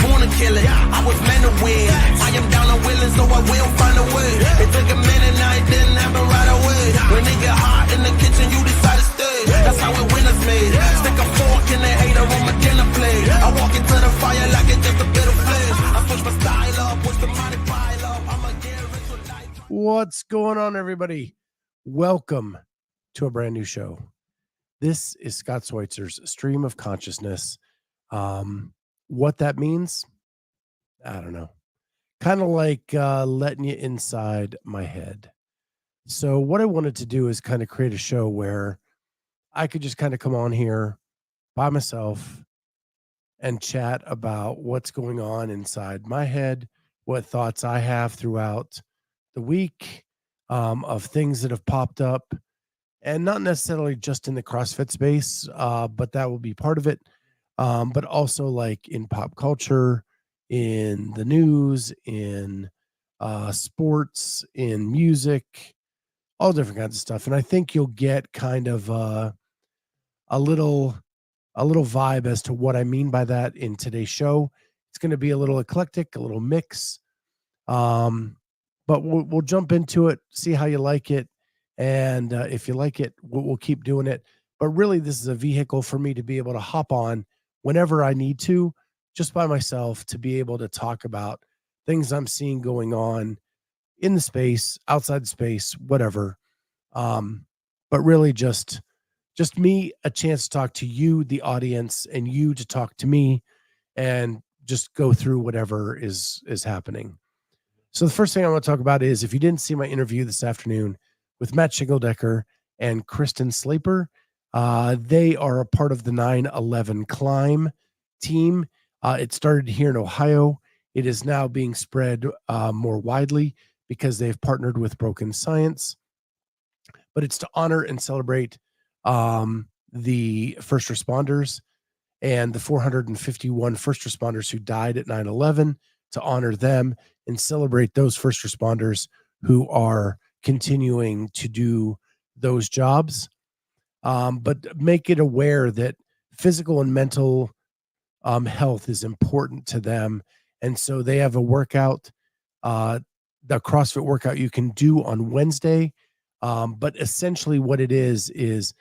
born to kill it. I was meant to win. I am down and willing, so I will find a way. It took a minute, now it didn't happen right away. When it get hot in the kitchen, you decide to stay. That's how it winners made. Stick a fork in the hater on my dinner plate. I walk into the fire like it's just a bit of flame. I switch my style up, watch the money pile up. I'ma get rich with life. What's going on, everybody? Welcome to a brand new show. This is Scott Switzer's Stream of Consciousness. What that means, I don't know. Kind of like letting you inside my head. So what I wanted to do is kind of create a show where I could just kind of come on here by myself and chat about what's going on inside my head, what thoughts I have throughout the week, of things that have popped up, and not necessarily just in the CrossFit space, but that will be part of it. But also like in pop culture, in the news, in sports, in music, all different kinds of stuff. And I think you'll get kind of a little vibe as to what I mean by that in today's show. It's going to be a little eclectic, a little mix. But we'll jump into it, see how you like it. And if you like it, we'll keep doing it. But really, this is a vehicle for me to be able to hop on whenever I need to, just by myself, to be able to talk about things I'm seeing going on in the space, outside the space, whatever. But really just me, a chance to talk to you, the audience, and you to talk to me, and just go through whatever is happening. So the first thing I want to talk about is, if you didn't see my interview this afternoon with Matt Schingeldecker and Kristen Slaper, they are a part of the 9/11 Climb team. It started here in Ohio. It is now being spread more widely because they've partnered with Broken Science. But it's to honor and celebrate the first responders and the 451 first responders who died at 9/11, to honor them and celebrate those first responders who are continuing to do those jobs. But make it aware that physical and mental health is important to them. And so they have a workout, the CrossFit workout you can do on Wednesday. But essentially what it is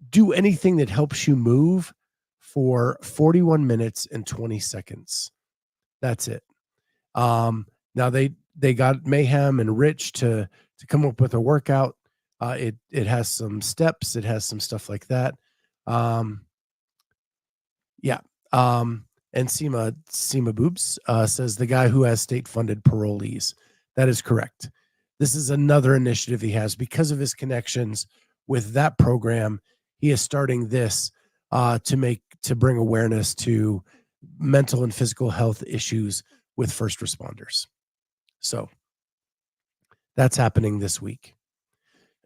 do anything that helps you move for 41 minutes and 20 seconds. That's it. Now they got Mayhem and Rich to come up with a workout. It has some steps. It has some stuff like that. And Seema Boobs says the guy who has state-funded parolees. That is correct. This is another initiative he has because of his connections with that program. He is starting this to bring awareness to mental and physical health issues with first responders. So that's happening this week.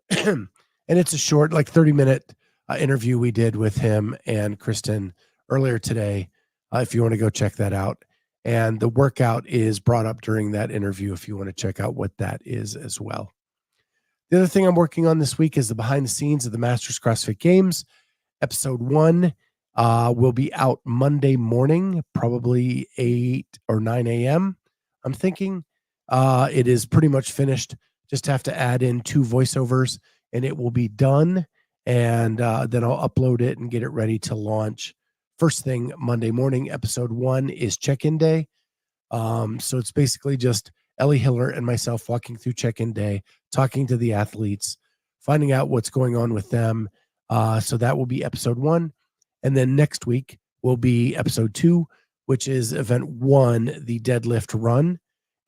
And it's a short, like 30-minute interview we did with him and Kristen earlier today, if you want to go check that out. And the workout is brought up during that interview if you want to check out what that is as well. The other thing I'm working on this week is the behind the scenes of the Masters CrossFit Games. Episode 1 will be out Monday morning, probably 8 or 9 a.m. I'm thinking it is pretty much finished. Just have to add in 2 voiceovers and it will be done. And then I'll upload it and get it ready to launch first thing Monday morning. Episode 1 is check-in day. So it's basically just Ellie Hiller and myself walking through check-in day, talking to the athletes, finding out what's going on with them. So that will be episode 1. And then next week will be episode 2, which is event 1, the deadlift run,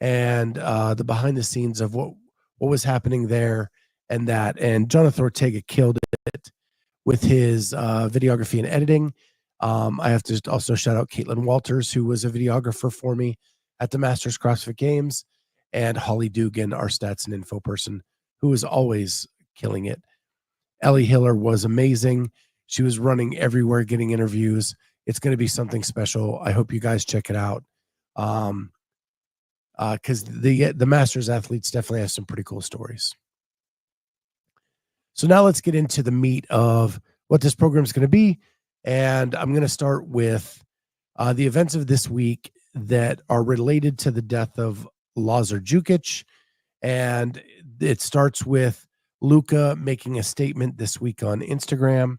and the behind the scenes of what was happening there and that. And Jonathan Ortega killed it with his videography and editing. I have to also shout out Caitlin Walters, who was a videographer for me at the Masters CrossFit Games, and Holly Dugan, our stats and info person, who is always killing it. Ellie Hiller was amazing. She was running everywhere, getting interviews. It's going to be something special. I hope you guys check it out. Because the Masters athletes definitely have some pretty cool stories. So now let's get into the meat of what this program is going to be. And I'm going to start with The events of this week that are related to the death of Lazar Jukic, and it starts with Luka making a statement this week on Instagram.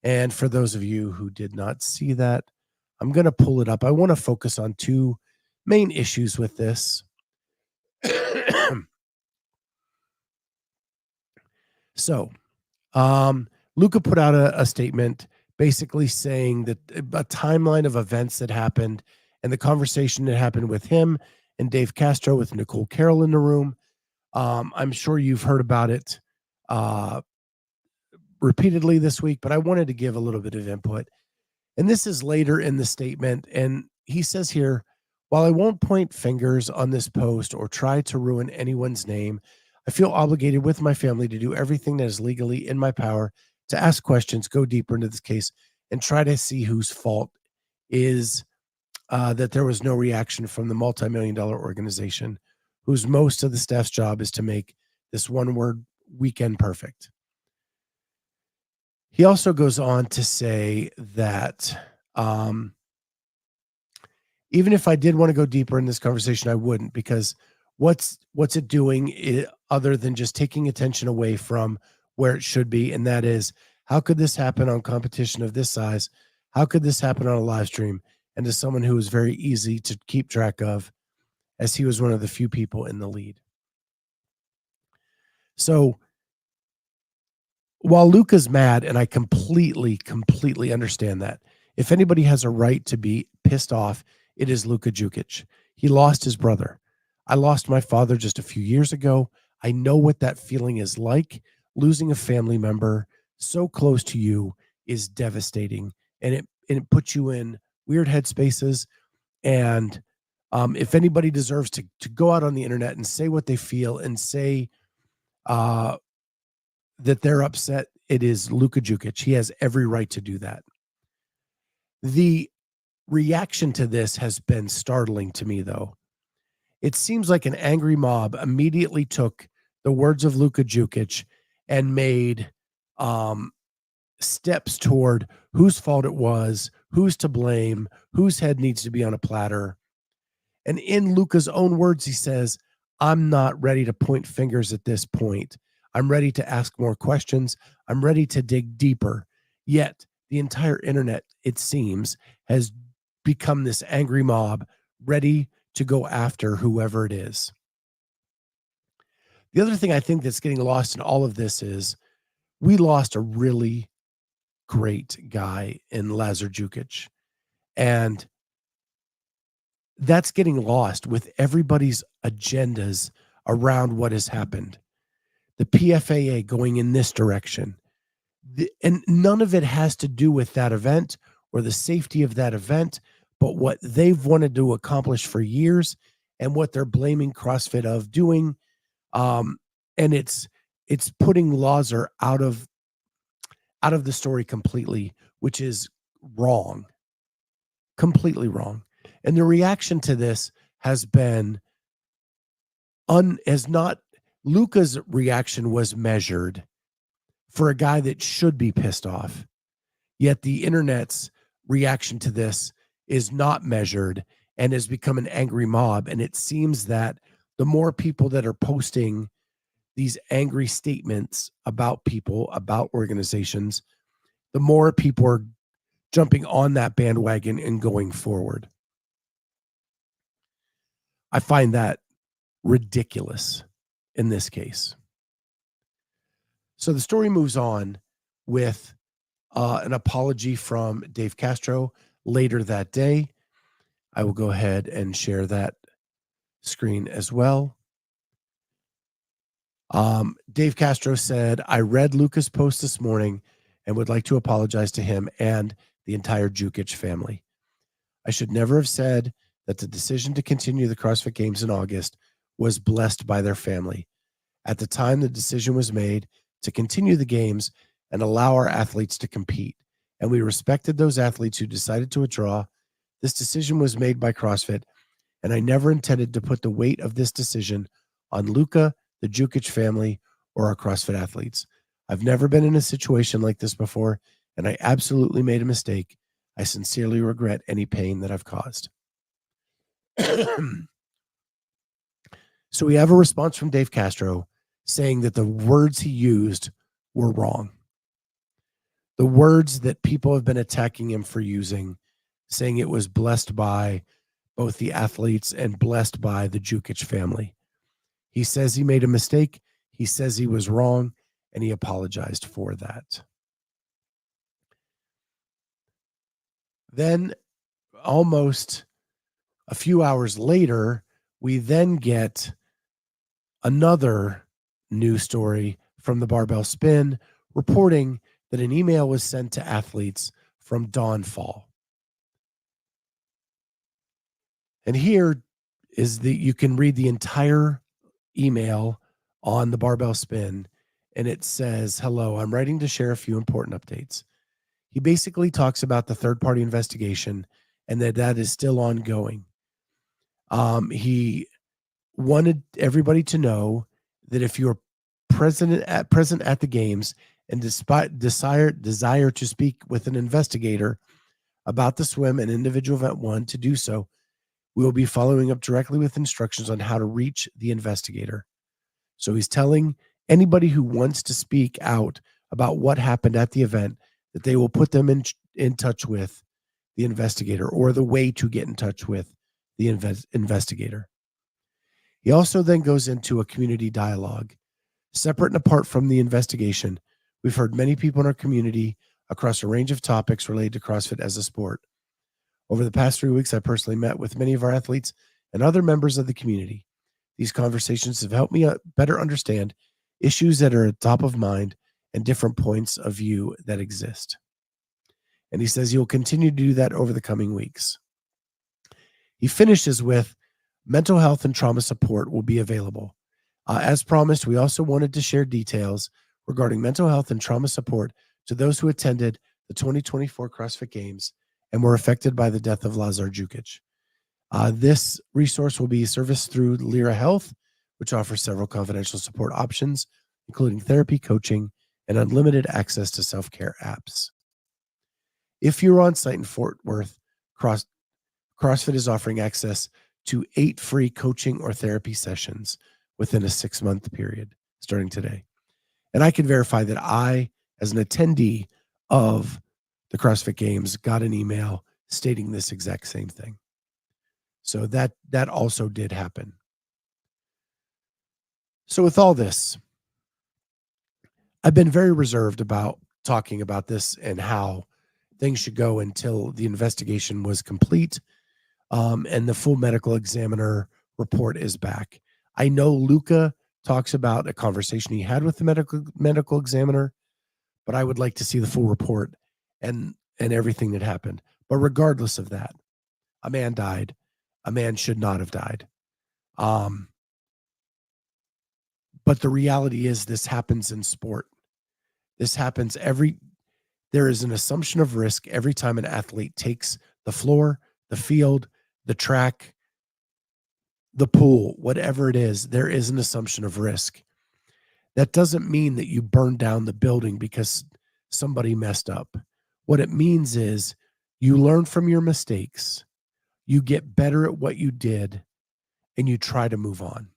And for those of you who did not see that, I'm going to pull it up. I want to focus on two main issues with this. So, Luka put out a statement basically saying that a timeline of events that happened and the conversation that happened with him and Dave Castro with Nicole Carroll in the room. I'm sure you've heard about it repeatedly this week, but I wanted to give a little bit of input. And this is later in the statement. And he says here, while I won't point fingers on this post or try to ruin anyone's name, I feel obligated with my family to do everything that is legally in my power to ask questions, go deeper into this case, and try to see whose fault is that there was no reaction from the multi-million-dollar organization, whose most of the staff's job is to make this one-word weekend perfect. He also goes on to say that even if I did want to go deeper in this conversation, I wouldn't, because what's it doing other than just taking attention away from where it should be, and that is, how could this happen on competition of this size? How could this happen on a live stream? And to someone who was very easy to keep track of, as he was one of the few people in the lead. So while Luka's mad, and I completely understand that, if anybody has a right to be pissed off, it is Luka Jukic. He lost his brother. I lost my father just a few years ago. I know what that feeling is like. Losing a family member so close to you is devastating, and it puts you in weird headspaces. And if anybody deserves to go out on the internet and say what they feel and say that they're upset, it is Luka Jukic. He has every right to do that. The reaction to this has been startling to me, though. It seems like an angry mob immediately took the words of Luka Jukic and made steps toward whose fault it was, who's to blame, whose head needs to be on a platter. And in Luka's own words, he says, I'm not ready to point fingers at this point. I'm ready to ask more questions. I'm ready to dig deeper. Yet the entire internet, it seems, has become this angry mob ready to go after whoever it is. The other thing I think that's getting lost in all of this is we lost a really great guy in Lazar Jukic. And that's getting lost with everybody's agendas around what has happened. The PFAA going in this direction. And none of it has to do with that event or the safety of that event, but what they've wanted to accomplish for years and what they're blaming CrossFit of doing. And it's putting Lazar out of the story completely, which is wrong. Completely wrong. And the reaction to this has been Luka's reaction was measured for a guy that should be pissed off. Yet the internet's reaction to this is not measured and has become an angry mob. And it seems that the more people that are posting these angry statements about people, about organizations, the more people are jumping on that bandwagon and going forward. I find that ridiculous in this case. So the story moves on with an apology from Dave Castro later that day. I will go ahead and share that screen as well. Dave Castro said, I read Luka's post this morning and would like to apologize to him and the entire Jukic family. I should never have said that the decision to continue the CrossFit Games in August was blessed by their family. At the time the decision was made to continue the games and allow our athletes to compete, and we respected those athletes who decided to withdraw. This decision was made by CrossFit, and I never intended to put the weight of this decision on Luka, the Jukic family, or our CrossFit athletes. I've never been in a situation like this before, and I absolutely made a mistake. I sincerely regret any pain that I've caused. So we have a response from Dave Castro saying that the words he used were wrong. The words that people have been attacking him for using, saying it was blessed by both the athletes and blessed by the Jukic family. He says he made a mistake. He says he was wrong, and he apologized for that. Then, almost a few hours later, we then get another news story from the Barbell Spin reporting that an email was sent to athletes from Dawn Fall. And here is you can read the entire email on the Barbell Spin, and it says, "Hello, I'm writing to share a few important updates." He basically talks about the third-party investigation and that is still ongoing. He wanted everybody to know that if you're present at the games and despite desire to speak with an investigator about the swim and individual event 1, to do so, we will be following up directly with instructions on how to reach the investigator. So he's telling anybody who wants to speak out about what happened at the event that they will put them in touch with the investigator, or the way to get in touch with the investigator. He also then goes into a community dialogue. Separate and apart from the investigation, we've heard many people in our community across a range of topics related to CrossFit as a sport. Over the past 3 weeks, I personally met with many of our athletes and other members of the community. These conversations have helped me better understand issues that are at top of mind and different points of view that exist. And he says he will continue to do that over the coming weeks. He finishes with, mental health and trauma support will be available. As promised, we also wanted to share details regarding mental health and trauma support to those who attended the 2024 CrossFit Games and were affected by the death of Lazar Jukic. This resource will be serviced through Lyra Health, which offers several confidential support options, including therapy, coaching, and unlimited access to self-care apps. If you're on site in Fort Worth, CrossFit is offering access to 8 free coaching or therapy sessions within a 6-month period starting today. And I can verify that I, as an attendee of the CrossFit Games, got an email stating this exact same thing. So that also did happen. So with all this, I've been very reserved about talking about this and how things should go until the investigation was complete, and the full medical examiner report is back. I know Luca talks about a conversation he had with the medical examiner, but I would like to see the full report and everything that happened. But regardless of that, a man died. A man should not have died. But the reality is this happens in sport. This happens there is an assumption of risk every time an athlete takes the floor, the field, the track, the pool, whatever it is, there is an assumption of risk. That doesn't mean that you burn down the building because somebody messed up. What it means is you learn from your mistakes, you get better at what you did, and you try to move on.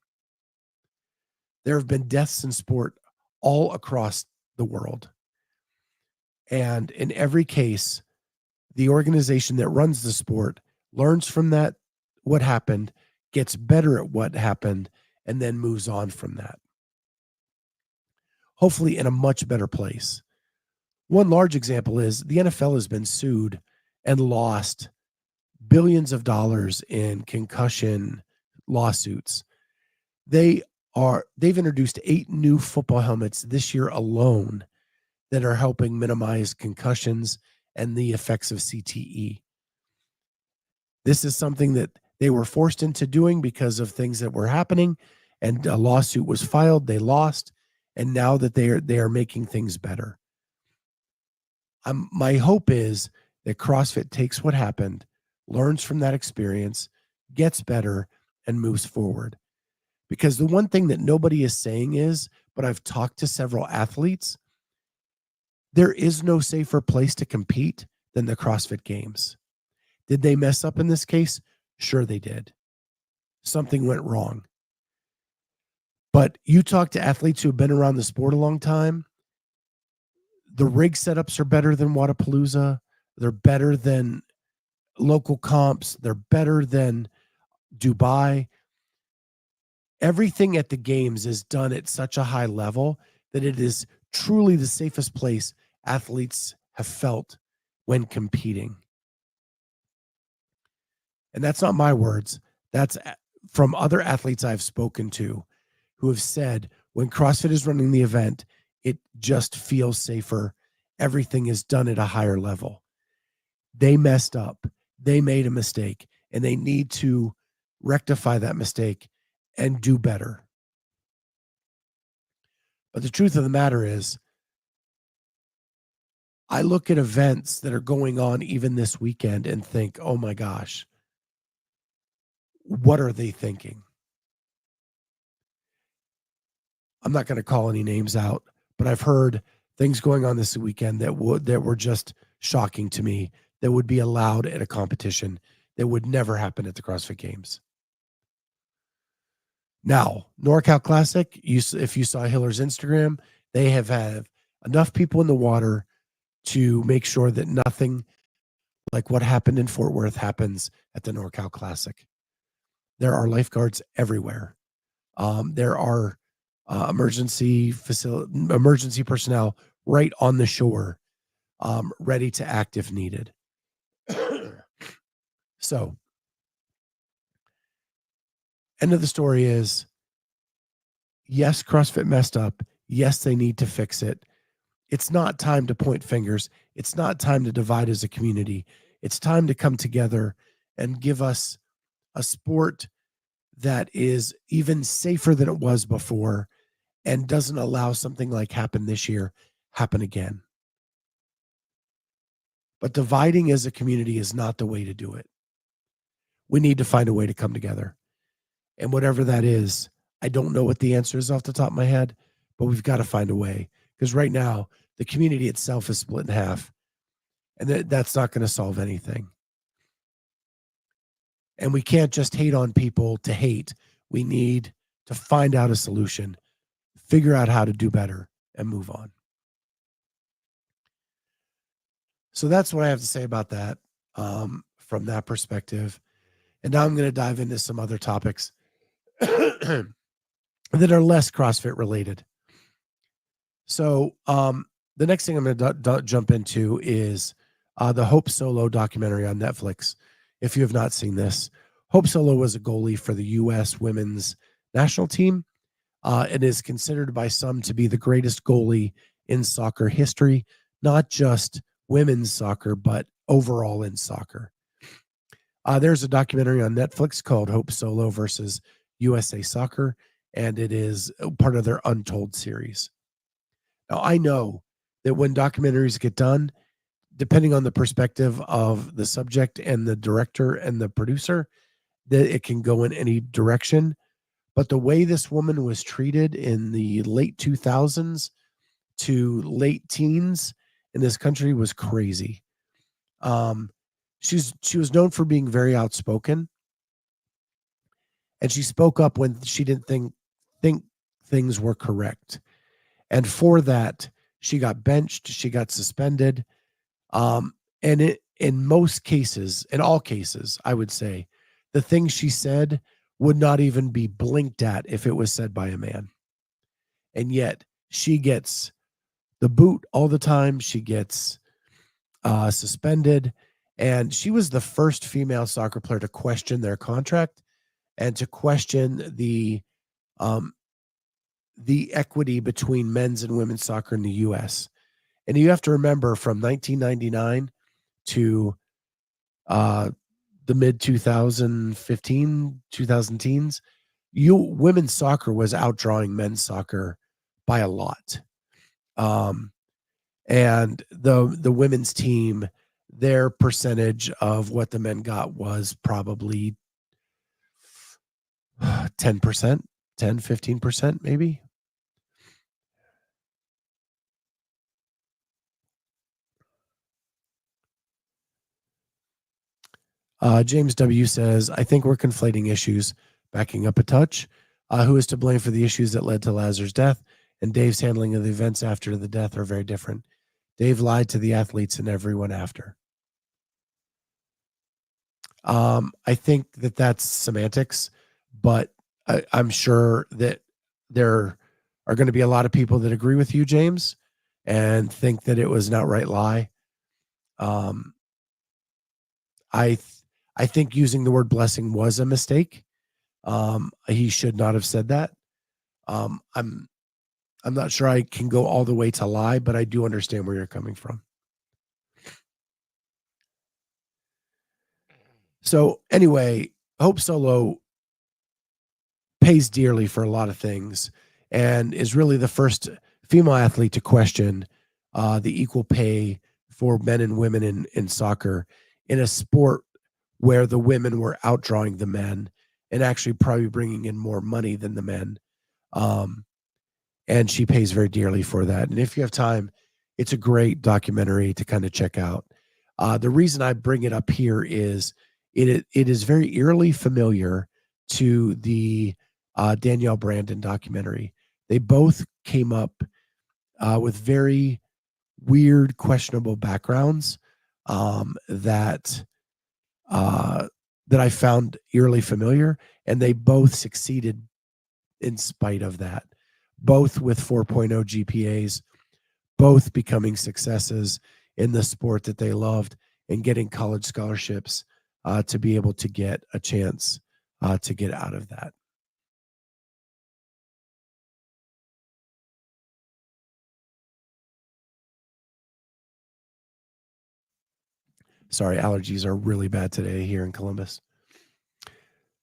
There have been deaths in sport all across the world. And in every case, the organization that runs the sport learns from that, what happened, gets better at what happened, and then moves on from that. Hopefully in a much better place. One large example is the NFL has been sued and lost billions of dollars in concussion lawsuits. They've introduced 8 new football helmets this year alone that are helping minimize concussions and the effects of CTE. This is something that they were forced into doing because of things that were happening, and a lawsuit was filed. They lost, and now that they are making things better. My hope is that CrossFit takes what happened, learns from that experience, gets better, and moves forward. Because the one thing that nobody is saying is, but I've talked to several athletes, there is no safer place to compete than the CrossFit Games. Did they mess up in this case? Sure, they did. Something went wrong. But you talk to athletes who have been around the sport a long time, the rig setups are better than Wadapalooza. They're better than local comps. They're better than Dubai. Everything at the games is done at such a high level that it is truly the safest place athletes have felt when competing. And that's not my words. That's from other athletes I've spoken to who have said when CrossFit is running the event, it just feels safer. Everything is done at a higher level. They messed up. They made a mistake, and they need to rectify that mistake and do better. But the truth of the matter is, I look at events that are going on even this weekend and think, oh my gosh, what are they thinking? I'm not going to call any names out, but I've heard things going on this weekend that were just shocking to me, that would be allowed at a competition that would never happen at the CrossFit Games. Now, NorCal Classic, if you saw Hiller's Instagram, they have had enough people in the water to make sure that nothing like what happened in Fort Worth happens at the NorCal Classic. There are lifeguards everywhere. There are emergency personnel right on the shore, ready to act if needed. So, end of the story is, yes, CrossFit messed up. Yes, they need to fix it. It's not time to point fingers. It's not time to divide as a community. It's time to come together and give us a sport that is even safer than it was before and doesn't allow something like happened this year happen again. But dividing as a community is not the way to do it. We need to find a way to come together. And whatever that is, I don't know what the answer is off the top of my head, but we've got to find a way. Because right now, the community itself is split in half. And that's not going to solve anything. And we can't just hate on people to hate. We need to find out a solution, figure out how to do better, and move on. So that's what I have to say about that from that perspective. And now I'm going to dive into some other topics that are less CrossFit related. So the next thing I'm going to jump into is the Hope Solo documentary on Netflix. If you have not seen this, Hope Solo was a goalie for the U.S. women's national team and is considered by some to be the greatest goalie in soccer history, not just women's soccer, but overall in soccer. There's a documentary on Netflix called Hope Solo versus USA Soccer, and it is part of their Untold series. Now, I know that when documentaries get done, depending on the perspective of the subject and the director and the producer, that it can go in any direction. But the way this woman was treated in the late 2000s to late teens in this country was crazy. She was known for being very outspoken, and she spoke up when she didn't think things were correct. And for that, she got benched, she got suspended. And in most cases, in all cases, I would say, the things she said would not even be blinked at if it was said by a man. And yet she gets the boot all the time. She gets suspended. And she was the first female soccer player to question their contract and to question the equity between men's and women's soccer in the U.S. And you have to remember, from 1999 to the mid 2000 teens, women's soccer was outdrawing men's soccer by a lot. And the women's team, their percentage of what the men got was probably 10%, 15% maybe. James W. says, I think we're conflating issues. Backing up a touch. Who is to blame for the issues that led to Lazar's death? And Dave's handling of the events after the death are very different. Dave lied to the athletes and everyone after. I think that that's semantics, but I'm sure that there are going to be a lot of people that agree with you, James, and think that it was an outright lie. Um, I think using the word blessing was a mistake. He should not have said that. I'm not sure I can go all the way to lie, but I do understand where you're coming from. So anyway, Hope Solo pays dearly for a lot of things and is really the first female athlete to question the equal pay for men and women in soccer in a sport where the women were outdrawing the men and actually probably bringing in more money than the men. And she pays very dearly for that. And if you have time, it's a great documentary to kind of check out. The reason I bring it up here is it is very eerily familiar to the Danielle Brandon documentary. They both came up with very weird, questionable backgrounds that I found eerily familiar, and they both succeeded in spite of that. Both with 4.0 GPAs, both becoming successes in the sport that they loved and getting college scholarships to be able to get a chance to get out of that. Sorry, allergies are really bad today here in Columbus.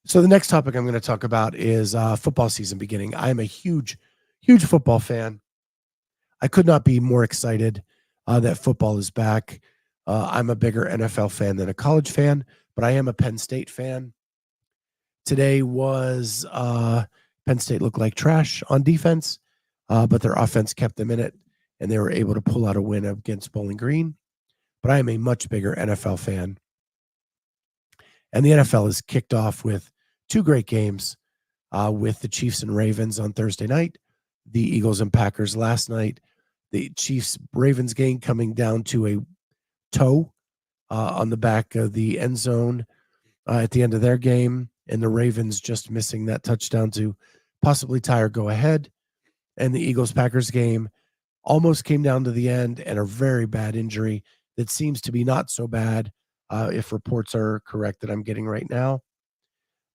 So the next topic I'm going to talk about is football season beginning. I am a huge, huge football fan. I could not be more excited that football is back. I'm a bigger NFL fan than a college fan, but I am a Penn State fan. Today was Penn State looked like trash on defense, but their offense kept them in it, and they were able to pull out a win against Bowling Green. But I am a much bigger NFL fan. And the NFL is kicked off with two great games with the Chiefs and Ravens on Thursday night, the Eagles and Packers last night, the Chiefs-Ravens game coming down to a toe on the back of the end zone at the end of their game, and the Ravens just missing that touchdown to possibly tie or go ahead. And the Eagles-Packers game almost came down to the end, and a very bad injury that seems to be not so bad if reports are correct that I'm getting right now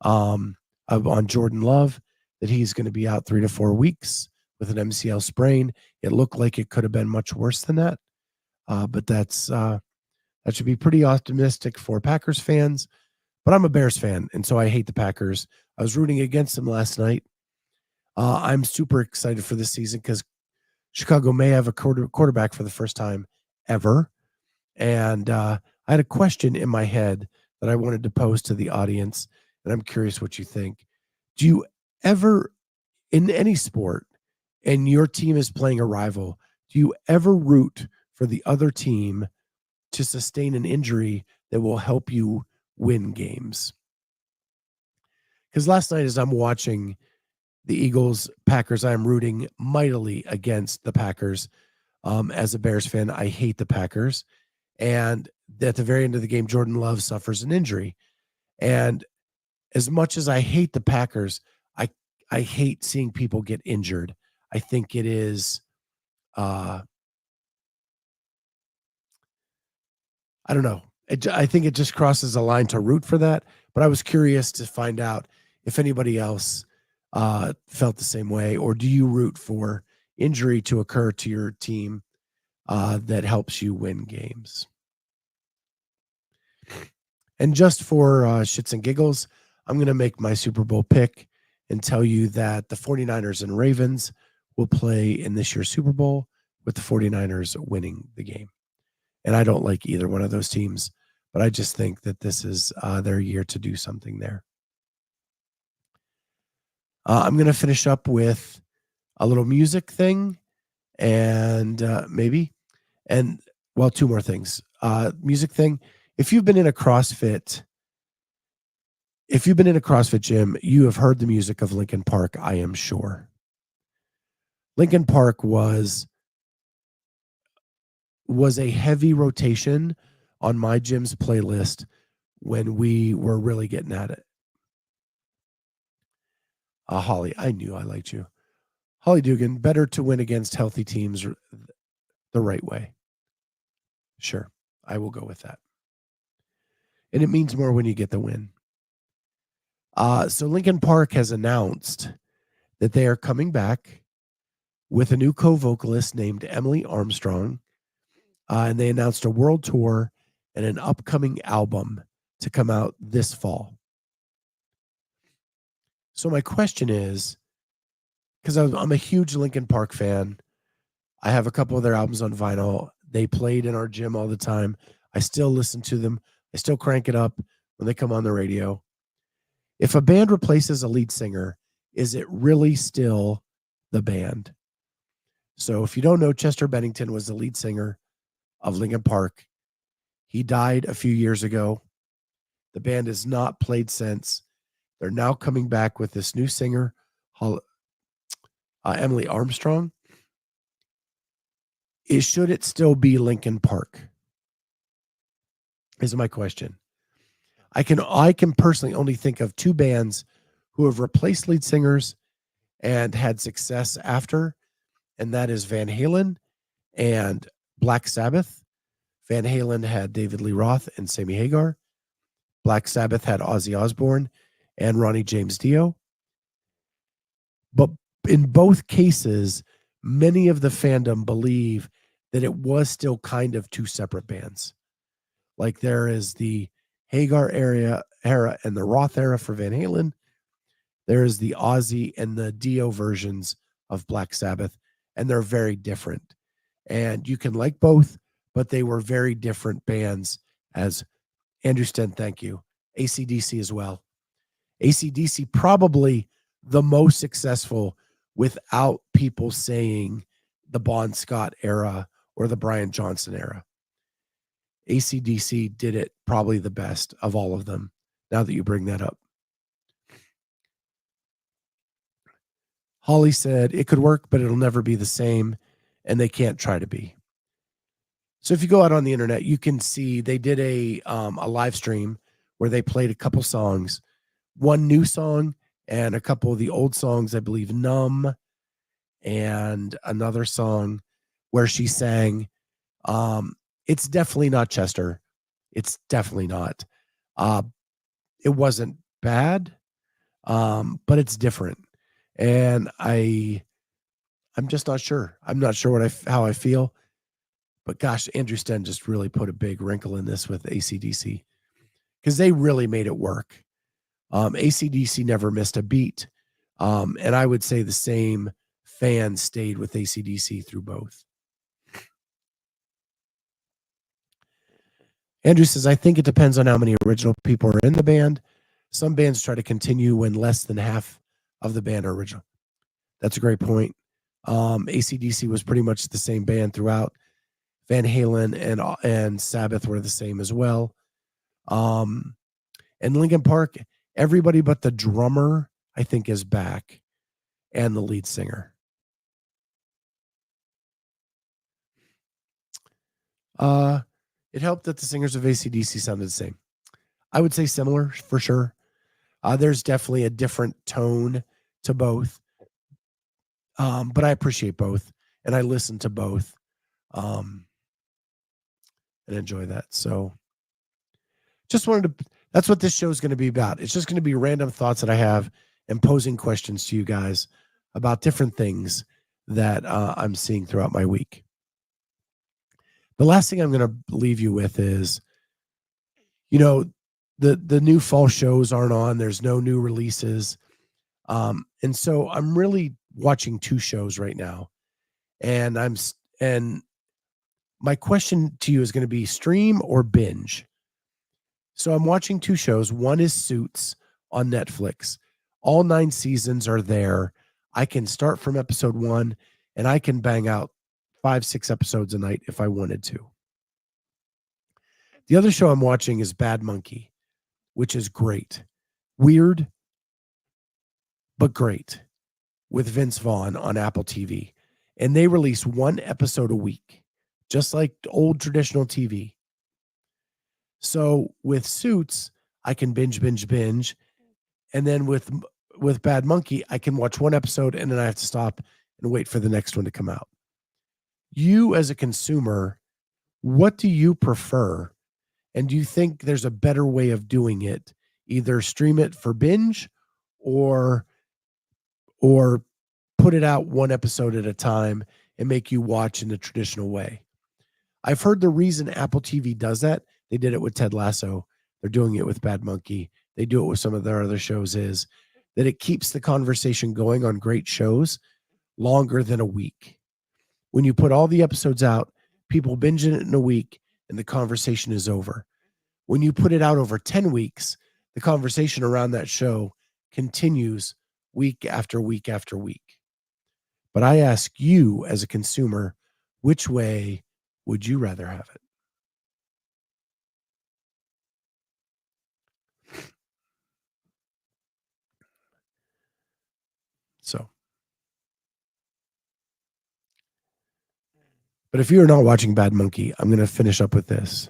on Jordan Love, that he's going to be out 3 to 4 weeks with an MCL sprain. It looked like it could have been much worse than that, but that should be pretty optimistic for Packers fans. But I'm a Bears fan, and so I hate the Packers. I was rooting against them last night. I'm super excited for this season because Chicago may have a quarterback for the first time ever. And I had a question in my head that I wanted to pose to the audience, and I'm curious what you think. Do you ever, in any sport, and your team is playing a rival, do you ever root for the other team to sustain an injury that will help you win games? Because last night, as I'm watching the Eagles Packers, I'm rooting mightily against the Packers. As a Bears fan, I hate the Packers. And at the very end of the game, Jordan Love suffers an injury. And as much as I hate the Packers, I hate seeing people get injured. I think it is, I don't know. I think it just crosses a line to root for that. But I was curious to find out if anybody else felt the same way, or do you root for injury to occur to your team that helps you win games? And just for shits and giggles, I'm going to make my Super Bowl pick and tell you that the 49ers and Ravens will play in this year's Super Bowl, with the 49ers winning the game. And I don't like either one of those teams, but I just think that this is their year to do something there. I'm going to finish up with a little music thing and two more things. Music thing. If you've been in a CrossFit if you've been in a CrossFit gym, you have heard the music of Linkin Park, I am sure. Linkin Park was a heavy rotation on my gym's playlist when we were really getting at it. Holly, I knew I liked you. Holly Dugan, better to win against healthy teams the right way. Sure, I will go with that. And it means more when you get the win. So Linkin Park has announced that they are coming back with a new co-vocalist named Emily Armstrong. And they announced a world tour and an upcoming album to come out this fall. So my question is, because I'm a huge Linkin Park fan, I have a couple of their albums on vinyl. They played in our gym all the time. I still listen to them. I still crank it up when they come on the radio. If a band replaces a lead singer, is it really still the band? So if you don't know, Chester Bennington was the lead singer of Linkin Park. He died a few years ago. The band has not played since. They're now coming back with this new singer, Emily Armstrong. Should it still be Linkin Park? Is my question. I can personally only think of two bands who have replaced lead singers and had success after, and that is Van Halen and Black Sabbath. Van Halen had David Lee Roth and Sammy Hagar. Black Sabbath had Ozzy Osbourne and Ronnie James Dio. But in both cases, many of the fandom believe that it was still kind of two separate bands. Like there is the Hagar era and the Roth era for Van Halen. There is the Ozzy and the Dio versions of Black Sabbath, and they're very different. And you can like both, but they were very different bands. As Andrew Sten, thank you. AC/DC as well. AC/DC probably the most successful without people saying the Bon Scott era or the Brian Johnson era. AC/DC did it probably the best of all of them, now that you bring that up. Holly said it could work, but it'll never be the same, and they can't try to be. So if you go out on the internet, you can see they did a live stream where they played a couple songs, one new song and a couple of the old songs, I believe Numb, and another song where she sang. It's definitely not Chester. It's definitely not. It wasn't bad, but it's different. And I'm just not sure. I'm not sure how I feel. But gosh, Andrew Sten just really put a big wrinkle in this with AC/DC because they really made it work. AC/DC never missed a beat. And I would say the same fans stayed with AC/DC through both. Andrew says, I think it depends on how many original people are in the band. Some bands try to continue when less than half of the band are original. That's a great point. AC/DC was pretty much the same band throughout. Van Halen and Sabbath were the same as well. And Linkin Park, everybody but the drummer, I think, is back, and the lead singer. It helped that the singers of AC/DC sounded the same. I would say similar for sure. There's definitely a different tone to both. But I appreciate both, and I listen to both, and enjoy that. So just wanted to, that's what this show is going to be about. It's just going to be random thoughts that I have and posing questions to you guys about different things that I'm seeing throughout my week. The last thing I'm going to leave you with is, the new fall shows aren't on. There's no new releases. And so I'm really watching two shows right now. And my question to you is going to be stream or binge. So I'm watching two shows. One is Suits on Netflix. All 9 seasons are there. I can start from episode 1 and I can bang out 5-6 episodes a night if I wanted to. The other show I'm watching is Bad Monkey, which is great. Weird, but great, with Vince Vaughn on Apple TV. And they release one episode a week, just like old traditional TV. So with Suits, I can binge. And then with Bad Monkey, I can watch one episode and then I have to stop and wait for the next one to come out. You as a consumer, what do you prefer? And do you think there's a better way of doing it? Either stream it for binge or put it out one episode at a time and make you watch in the traditional way. I've heard the reason Apple TV does that, they did it with Ted Lasso, they're doing it with Bad Monkey, they do it with some of their other shows, is that it keeps the conversation going on great shows longer than a week. When you put all the episodes out, people binge it in a week and the conversation is over. When you put it out over 10 weeks, the conversation around that show continues week after week after week. But I ask you as a consumer, which way would you rather have it? So, but if you're not watching Bad Monkey, I'm going to finish up with this.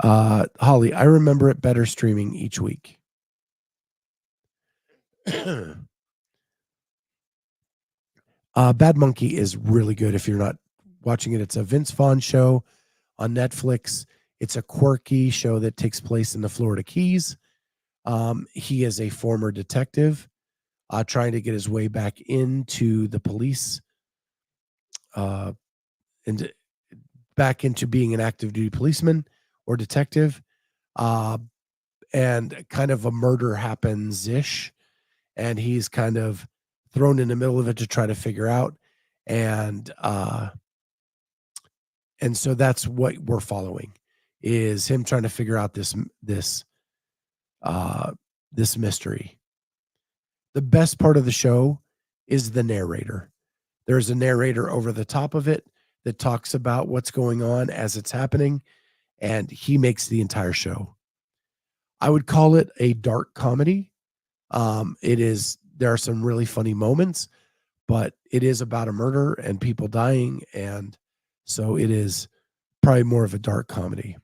Holly, I remember it better streaming each week. Bad Monkey is really good if you're not watching it. It's a Vince Vaughn show on Netflix. It's a quirky show that takes place in the Florida Keys. He is a former detective trying to get his way back into the police and back into being an active duty policeman or detective. And kind of a murder happens-ish. And he's kind of thrown in the middle of it to try to figure out. And so that's what we're following, is him trying to figure out this mystery. The best part of the show is the narrator. There's a narrator over the top of it that talks about what's going on as it's happening, and he makes the entire show. I would call it a dark comedy. There are some really funny moments, but it is about a murder and people dying, and so it is probably more of a dark comedy.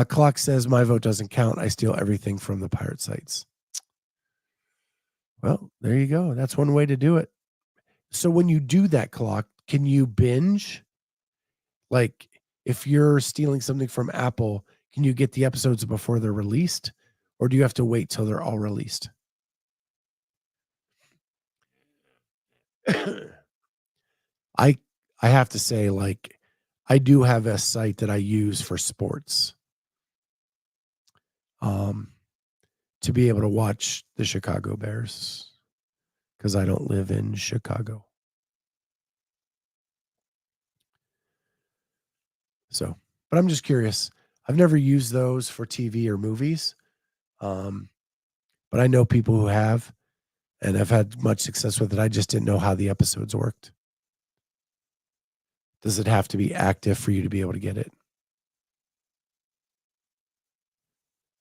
Clock says my vote doesn't count. I steal everything from the pirate sites. Well, there you go. That's one way to do it. So when you do that, Clock, can you binge? Like if you're stealing something from Apple, can you get the episodes before they're released? Or do you have to wait till they're all released? I have to say, like, I do have a site that I use for sports. To be able to watch the Chicago Bears, because I don't live in Chicago. So, but I'm just curious. I've never used those for TV or movies. But I know people who have, and I've had much success with it. I just didn't know how the episodes worked. Does it have to be active for you to be able to get it?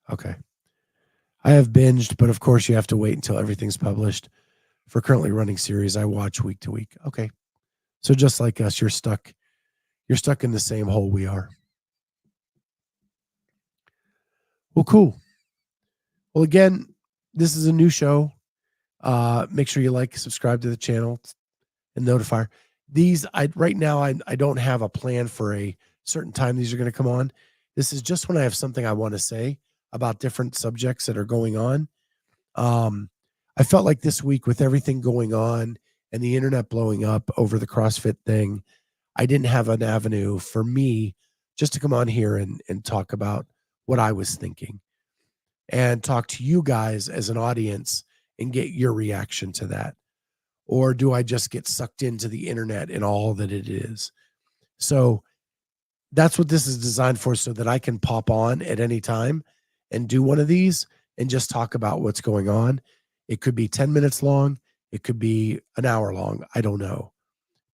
Okay. I have binged, but of course you have to wait until everything's published. For currently running series, I watch week to week. Okay. So just like us, you're stuck in the same hole we are. Well, cool. Well, again, this is a new show. Make sure you like, subscribe to the channel, and notify. Right now, I don't have a plan for a certain time these are going to come on. This is just when I have something I want to say about different subjects that are going on. I felt like this week, with everything going on and the internet blowing up over the CrossFit thing, I didn't have an avenue for me just to come on here and talk about what I was thinking and talk to you guys as an audience and get your reaction to that. Or do I just get sucked into the internet and all that it is? So that's what this is designed for, so that I can pop on at any time and do one of these and just talk about what's going on. It could be 10 minutes long. It could be an hour long. I don't know.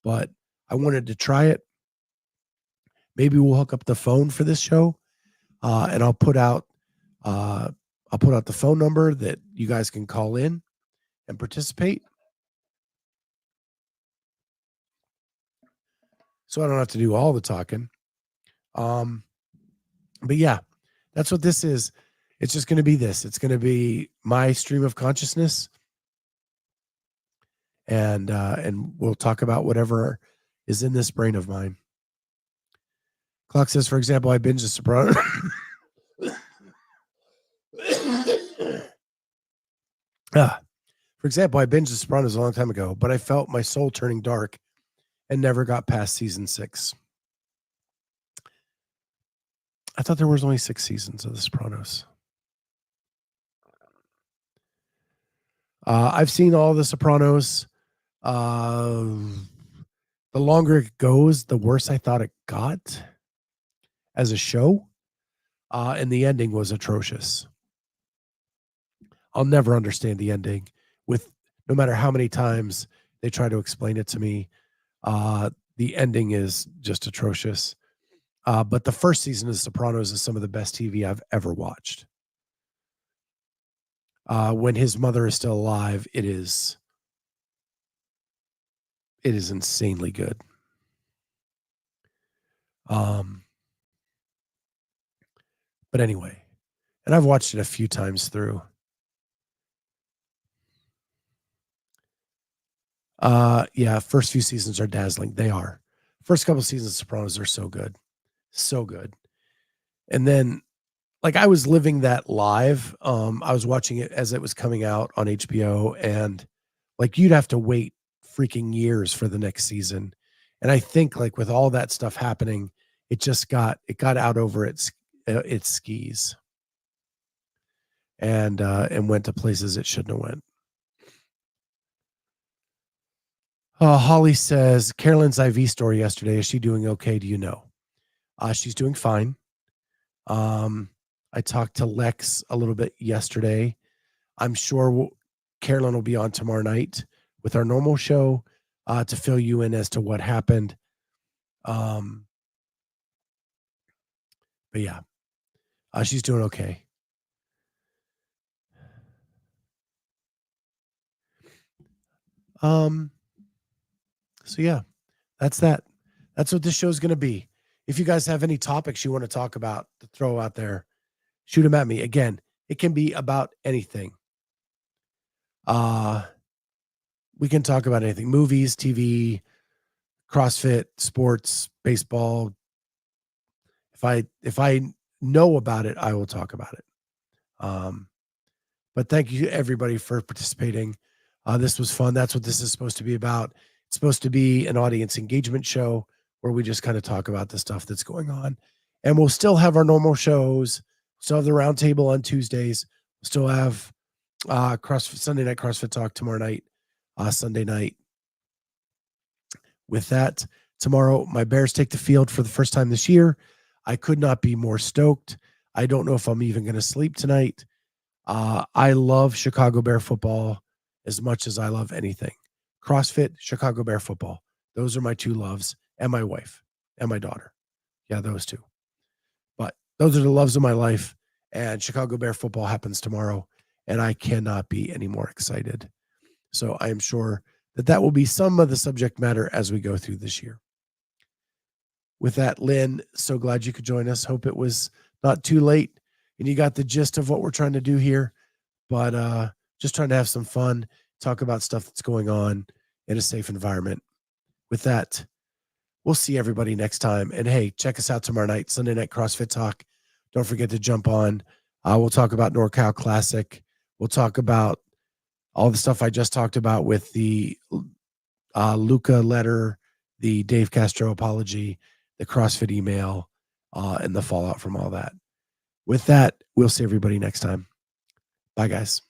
But I wanted to try it Maybe we'll hook up the phone for this show, and I'll put out the phone number that you guys can call in and participate. So I don't have to do all the talking. But yeah, that's what this is. It's just going to be this. It's going to be my stream of consciousness, and we'll talk about whatever is in this brain of mine. Clock says, for example, I binged The Sopranos. For example, I binged The Sopranos a long time ago, but I felt my soul turning dark and never got past season 6. I thought there was only 6 seasons of The Sopranos. I've seen all The Sopranos. The longer it goes, the worse I thought it got as a show. And the ending was atrocious. I'll never understand the ending, no matter how many times they try to explain it to me. The ending is just atrocious. But the first season of The Sopranos is some of the best TV I've ever watched. When his mother is still alive, it is insanely good. But anyway, and I've watched it a few times through. Yeah, first few seasons are dazzling. They are. First couple seasons of Sopranos are so good. So good. And then, like, I was living that live. I was watching it as it was coming out on HBO, and like, you'd have to wait freaking years for the next season. And I think, like, with all that stuff happening, it got out over its skis, and went to places it shouldn't have went. Holly says, Carolyn's IV story yesterday, is she doing okay? Do you know? She's doing fine. I talked to Lex a little bit yesterday. I'm sure Carolyn will be on tomorrow night with our normal show to fill you in as to what happened. But yeah, she's doing okay. So yeah, that's that. That's what this show is going to be. If you guys have any topics you want to talk about to throw out there, shoot them at me. Again, it can be about anything. We can talk about anything: movies, TV, CrossFit, sports, baseball. If I know about it, I will talk about it. But thank you everybody for participating. This was fun. That's what this is supposed to be about. It's supposed to be an audience engagement show where we just kind of talk about the stuff that's going on. And we'll still have our normal shows. Still have the roundtable on Tuesdays. We'll still have Sunday night CrossFit Talk tomorrow night, Sunday night. With that, tomorrow, my Bears take the field for the first time this year. I could not be more stoked. I don't know if I'm even going to sleep tonight. I love Chicago Bear football as much as I love anything. CrossFit, Chicago Bear football. Those are my two loves, and my wife and my daughter. Yeah, those two. But those are the loves of my life, and Chicago Bear football happens tomorrow, and I cannot be any more excited. So I am sure that will be some of the subject matter as we go through this year. With that, Lynn, so glad you could join us. Hope it was not too late and you got the gist of what we're trying to do here, but just trying to have some fun, talk about stuff that's going on in a safe environment. With that, we'll see everybody next time. And hey, check us out tomorrow night, Sunday night CrossFit Talk. Don't forget to jump on. We'll talk about NorCal Classic. We'll talk about all the stuff I just talked about with the Luca letter, the Dave Castro apology, the CrossFit email, and the fallout from all that. With that, we'll see everybody next time. Bye, guys.